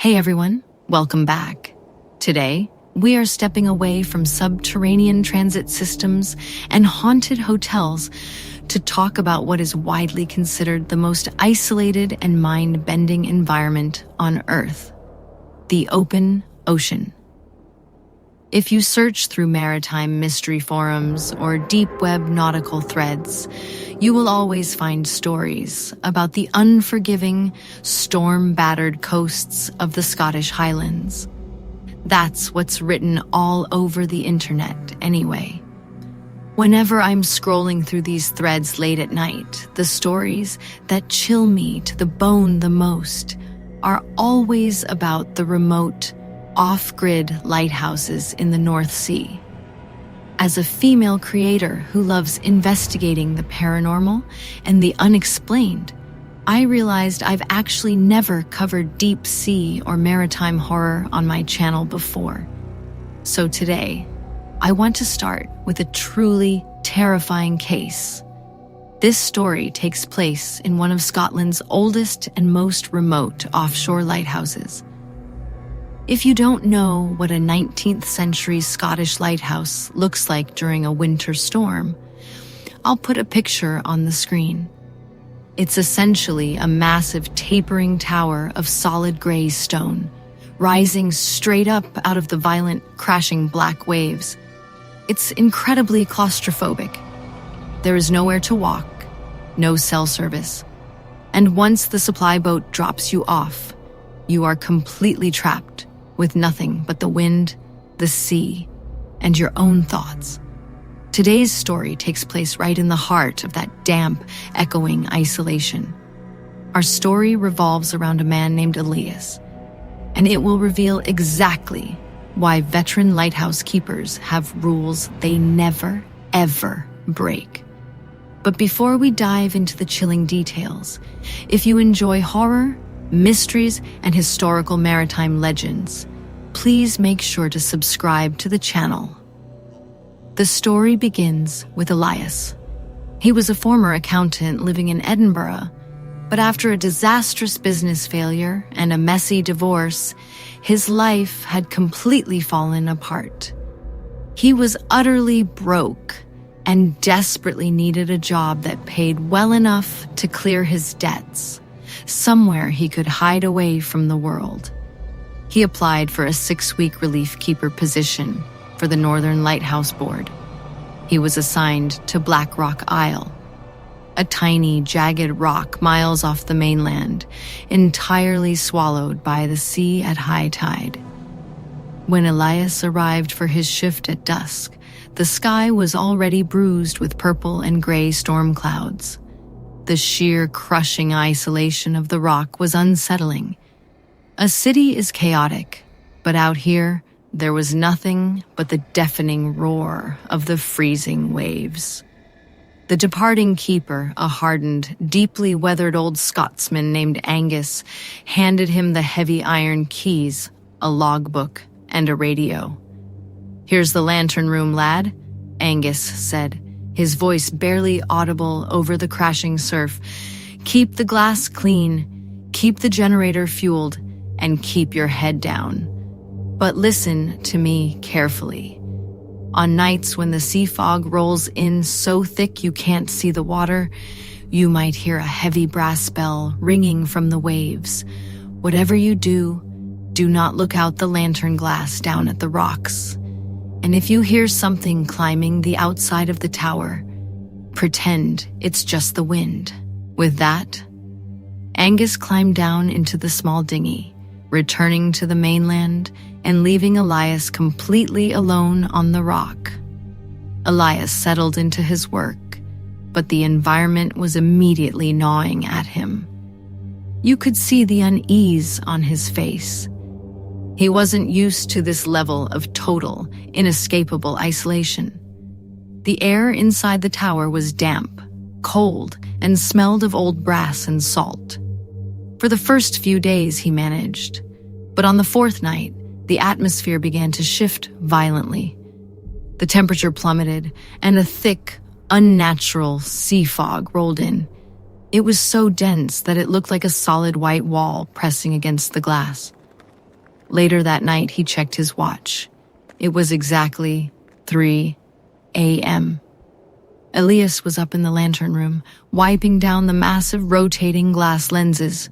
Hey everyone, welcome back. Today, we are stepping away from subterranean transit systems and haunted hotels to talk about what is widely considered the most isolated and mind-bending environment on Earth, the open ocean. If you search through maritime mystery forums or deep web nautical threads, you will always find stories about the unforgiving, storm-battered coasts of the Scottish Highlands. That's what's written all over the internet anyway. Whenever I'm scrolling through these threads late at night, the stories that chill me to the bone the most are always about the remote, off-grid lighthouses in the North Sea. As a female creator who loves investigating the paranormal and the unexplained, I realized I've actually never covered deep sea or maritime horror on my channel before. So today, I want to start with a truly terrifying case. This story takes place in one of Scotland's oldest and most remote offshore lighthouses. If you don't know what a 19th century Scottish lighthouse looks like during a winter storm, I'll put a picture on the screen. It's essentially a massive tapering tower of solid gray stone, rising straight up out of the violent, crashing black waves. It's incredibly claustrophobic. There is nowhere to walk, no cell service, and once the supply boat drops you off, you are completely trapped with nothing but the wind, the sea, and your own thoughts. Today's story takes place right in the heart of that damp, echoing isolation. Our story revolves around a man named Elias, and it will reveal exactly why veteran lighthouse keepers have rules they never, ever break. But before we dive into the chilling details, if you enjoy horror, mysteries, and historical maritime legends, please make sure to subscribe to the channel. The story begins with Elias. He was a former accountant living in Edinburgh, but after a disastrous business failure and a messy divorce, his life had completely fallen apart. He was utterly broke and desperately needed a job that paid well enough to clear his debts, somewhere he could hide away from the world. He applied for a 6-week relief keeper position for the Northern Lighthouse Board. He was assigned to Black Rock Isle, a tiny, jagged rock miles off the mainland, entirely swallowed by the sea at high tide. When Elias arrived for his shift at dusk, the sky was already bruised with purple and gray storm clouds. The sheer, crushing isolation of the rock was unsettling. A city is chaotic, but out here, there was nothing but the deafening roar of the freezing waves. The departing keeper, a hardened, deeply weathered old Scotsman named Angus, handed him the heavy iron keys, a logbook, and a radio. "Here's the lantern room, lad," Angus said, his voice barely audible over the crashing surf. "Keep the glass clean, keep the generator fueled, and keep your head down. But listen to me carefully. On nights when the sea fog rolls in so thick you can't see the water, you might hear a heavy brass bell ringing from the waves. Whatever you do, do not look out the lantern glass down at the rocks. And if you hear something climbing the outside of the tower, pretend it's just the wind." With that, Angus climbed down into the small dinghy, returning to the mainland and leaving Elias completely alone on the rock. Elias settled into his work, but the environment was immediately gnawing at him. You could see the unease on his face. He wasn't used to this level of total, inescapable isolation. The air inside the tower was damp, cold, and smelled of old brass and salt. For the first few days he managed, but on the 4th night, the atmosphere began to shift violently. The temperature plummeted, and a thick, unnatural sea fog rolled in. It was so dense that it looked like a solid white wall pressing against the glass. Later that night, he checked his watch. It was exactly 3 a.m. Elias was up in the lantern room, wiping down the massive rotating glass lenses.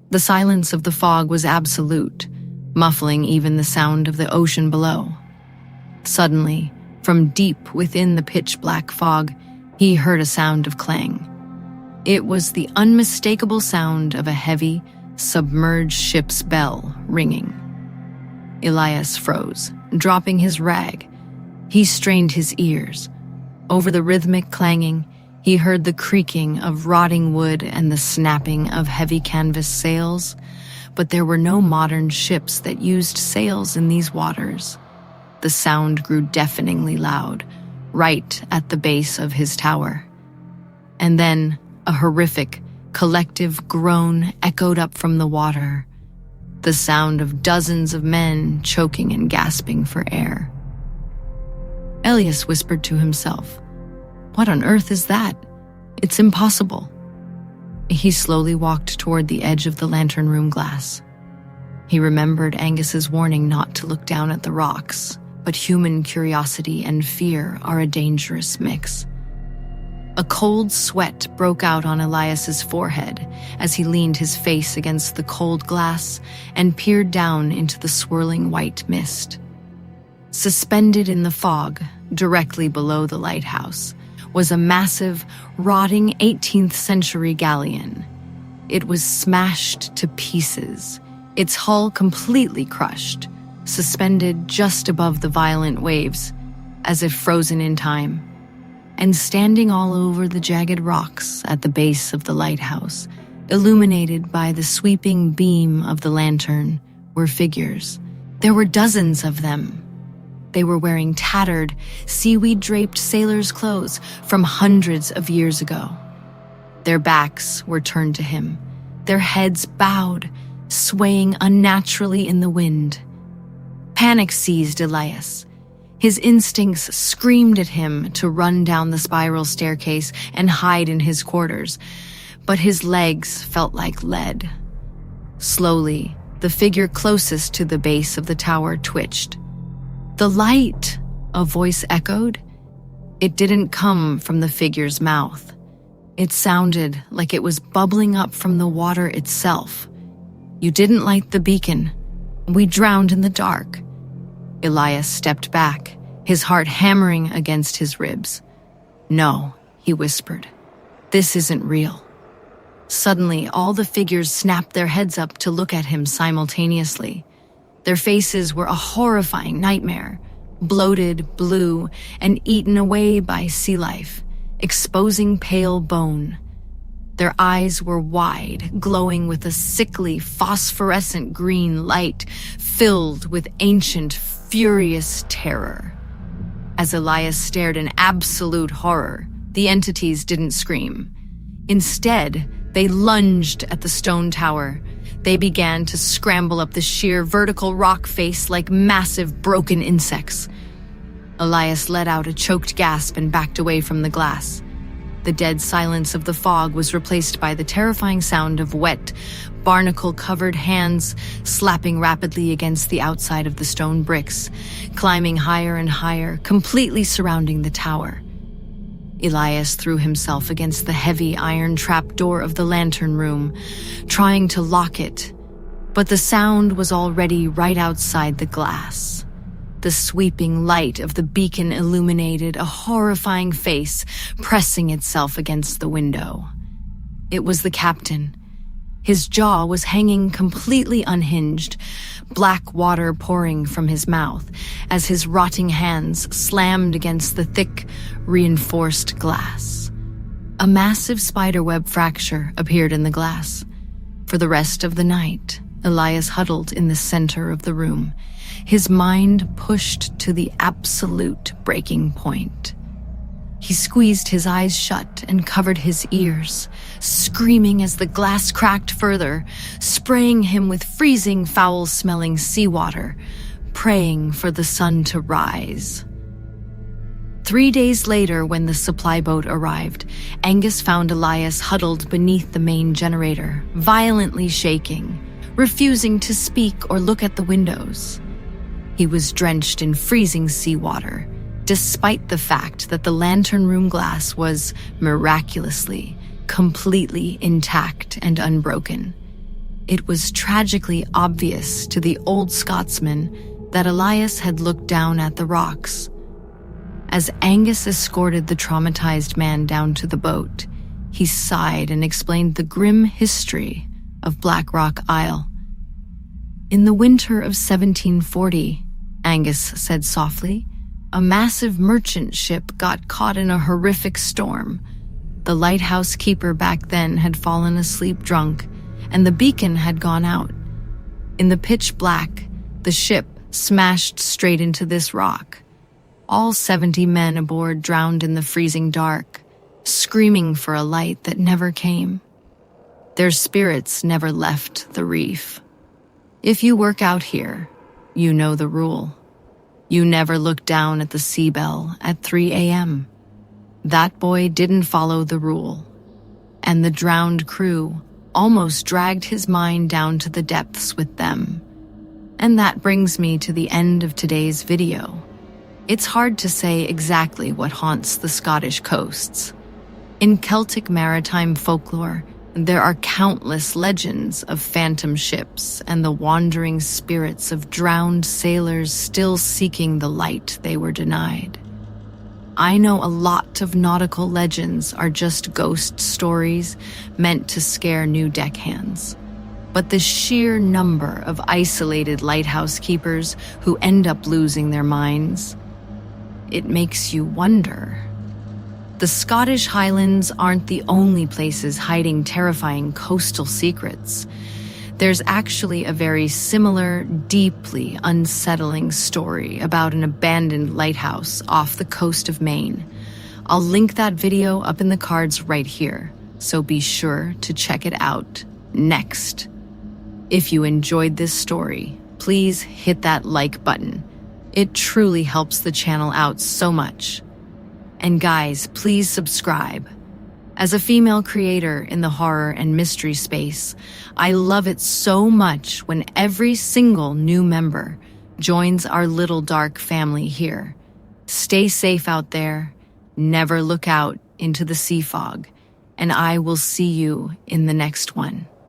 The silence of the fog was absolute, muffling even the sound of the ocean below. Suddenly, from deep within the pitch-black fog, he heard a sound of clang. It was the unmistakable sound of a heavy, submerged ship's bell ringing. Elias froze, dropping his rag. He strained his ears. Over the rhythmic clanging, he heard the creaking of rotting wood and the snapping of heavy canvas sails, but there were no modern ships that used sails in these waters. The sound grew deafeningly loud, right at the base of his tower. And then a horrific, collective groan echoed up from the water, the sound of dozens of men choking and gasping for air. Elias whispered to himself, "What on earth is that? It's impossible." He slowly walked toward the edge of the lantern room glass. He remembered Angus's warning not to look down at the rocks, but human curiosity and fear are a dangerous mix. A cold sweat broke out on Elias's forehead as he leaned his face against the cold glass and peered down into the swirling white mist. Suspended in the fog, directly below the lighthouse, was a massive, rotting 18th century galleon. It was smashed to pieces, its hull completely crushed, suspended just above the violent waves, as if frozen in time. And standing all over the jagged rocks at the base of the lighthouse, illuminated by the sweeping beam of the lantern, were figures. There were dozens of them. They were wearing tattered, seaweed-draped sailors' clothes from hundreds of years ago. Their backs were turned to him, their heads bowed, swaying unnaturally in the wind. Panic seized Elias. His instincts screamed at him to run down the spiral staircase and hide in his quarters, but his legs felt like lead. Slowly, the figure closest to the base of the tower twitched. "The light!" a voice echoed. It didn't come from the figure's mouth. It sounded like it was bubbling up from the water itself. "You didn't light the beacon. We drowned in the dark." Elias stepped back, his heart hammering against his ribs. "No," he whispered. "This isn't real." Suddenly, all the figures snapped their heads up to look at him simultaneously. Their faces were a horrifying nightmare, bloated, blue, and eaten away by sea life, exposing pale bone. Their eyes were wide, glowing with a sickly, phosphorescent green light filled with ancient, furious terror. As Elias stared in absolute horror, the entities didn't scream. Instead, they lunged at the stone tower. They began to scramble up the sheer vertical rock face like massive broken insects. Elias let out a choked gasp and backed away from the glass. The dead silence of the fog was replaced by the terrifying sound of wet, barnacle-covered hands slapping rapidly against the outside of the stone bricks, climbing higher and higher, completely surrounding the tower. Elias threw himself against the heavy iron trapdoor of the lantern room, trying to lock it, but the sound was already right outside the glass. The sweeping light of the beacon illuminated a horrifying face pressing itself against the window. It was the captain. His jaw was hanging completely unhinged, black water pouring from his mouth as his rotting hands slammed against the thick, reinforced glass. A massive spiderweb fracture appeared in the glass. For the rest of the night, Elias huddled in the center of the room, his mind pushed to the absolute breaking point. He squeezed his eyes shut and covered his ears, screaming as the glass cracked further, spraying him with freezing, foul-smelling seawater, praying for the sun to rise. 3 days later, when the supply boat arrived, Angus found Elias huddled beneath the main generator, violently shaking, refusing to speak or look at the windows. He was drenched in freezing seawater, despite the fact that the lantern room glass was miraculously, completely intact and unbroken. It was tragically obvious to the old Scotsman that Elias had looked down at the rocks. As Angus escorted the traumatized man down to the boat, he sighed and explained the grim history of Black Rock Isle. In the winter of 1740, Angus said softly, a massive merchant ship got caught in a horrific storm. The lighthouse keeper back then had fallen asleep drunk, and the beacon had gone out. In the pitch black, the ship smashed straight into this rock. All 70 men aboard drowned in the freezing dark, screaming for a light that never came. Their spirits never left the reef. If you work out here, you know the rule. You never look down at the sea bell at 3 a.m. That boy didn't follow the rule, and the drowned crew almost dragged his mind down to the depths with them. And that brings me to the end of today's video. It's hard to say exactly what haunts the Scottish coasts. In Celtic maritime folklore, there are countless legends of phantom ships and the wandering spirits of drowned sailors still seeking the light they were denied. I know a lot of nautical legends are just ghost stories meant to scare new deckhands. But the sheer number of isolated lighthouse keepers who end up losing their minds, it makes you wonder. The Scottish Highlands aren't the only places hiding terrifying coastal secrets. There's actually a very similar, deeply unsettling story about an abandoned lighthouse off the coast of Maine. I'll link that video up in the cards right here, so be sure to check it out next. If you enjoyed this story, please hit that like button. It truly helps the channel out so much. And guys, please subscribe. As a female creator in the horror and mystery space, I love it so much when every single new member joins our little dark family here. Stay safe out there, never look out into the sea fog, and I will see you in the next one.